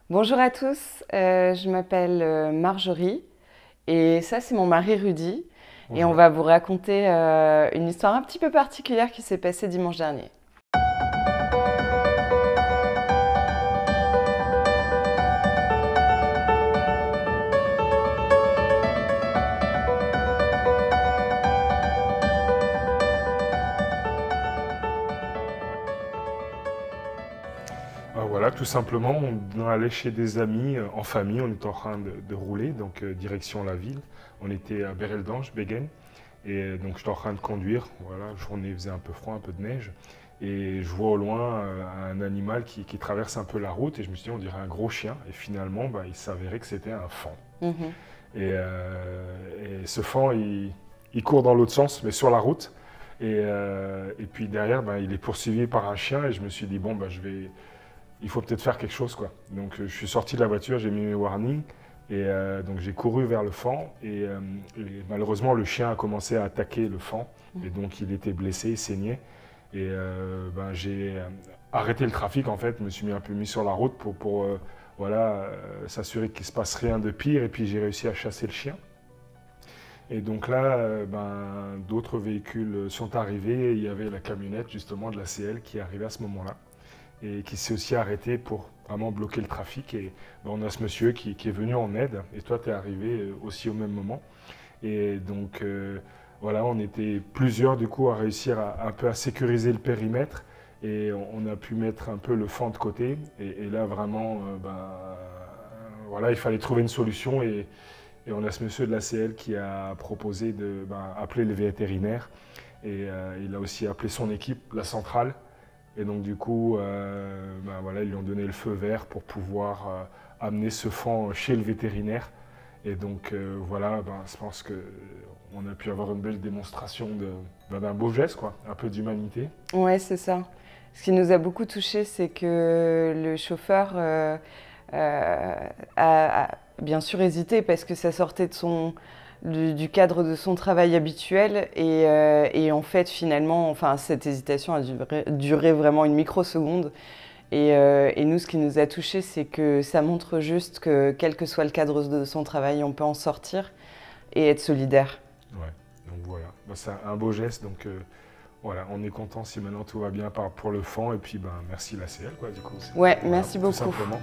Bonjour à tous, je m'appelle Marjorie et ça c'est mon mari Rudy et on Bonjour. va vous raconter une histoire un petit peu particulière qui s'est passée dimanche dernier. Voilà, tout simplement, on allait chez des amis en famille, on était en train de rouler, donc direction la ville. On était à Bereldange, Beggen, et donc j'étais en train de conduire. Voilà, la journée faisait un peu froid, un peu de neige, et je vois au loin un animal qui traverse un peu la route, et je me suis dit, on dirait un gros chien, et finalement, il s'avérait que c'était un faon. Mhm. Et ce faon, il court dans l'autre sens, mais sur la route. Et puis derrière, il est poursuivi par un chien, et je me suis dit, bon, il faut peut-être faire quelque chose, quoi. Donc je suis sorti de la voiture, j'ai mis mes warnings, et donc j'ai couru vers le faon, et malheureusement le chien a commencé à attaquer le faon, et donc il était blessé, il saignait, et j'ai arrêté le trafic en fait, je me suis un peu mis sur la route pour s'assurer qu'il ne se passe rien de pire, et puis j'ai réussi à chasser le chien. Et donc là, d'autres véhicules sont arrivés, et il y avait la camionnette justement de la CL qui est arrivée à ce moment-là et qui s'est aussi arrêté pour vraiment bloquer le trafic. Et on a ce monsieur qui est venu en aide, et toi tu es arrivé aussi au même moment. Et donc voilà, on était plusieurs du coup à réussir un peu à sécuriser le périmètre, et on a pu mettre un peu le faon de côté. Et là vraiment, voilà, il fallait trouver une solution, et on a ce monsieur de la CL qui a proposé d'appeler les vétérinaires, et il a aussi appelé son équipe, la centrale. Et donc du coup, voilà, ils lui ont donné le feu vert pour pouvoir amener ce faon chez le vétérinaire. Et donc voilà, je pense qu'on a pu avoir une belle démonstration d'un beau geste, quoi, un peu d'humanité. Ouais, c'est ça. Ce qui nous a beaucoup touché, c'est que le chauffeur a bien sûr hésité parce que ça sortait du cadre de son travail habituel et en fait finalement, enfin cette hésitation a duré vraiment une microseconde et nous ce qui nous a touché c'est que ça montre juste que quel que soit le cadre de son travail, on peut en sortir et être solidaire. Ouais, donc voilà, c'est un beau geste. Donc voilà, on est content si maintenant tout va bien pour le faon. Et puis merci la CL, quoi, du coup, Ouais, voilà, merci tout beaucoup. simplement.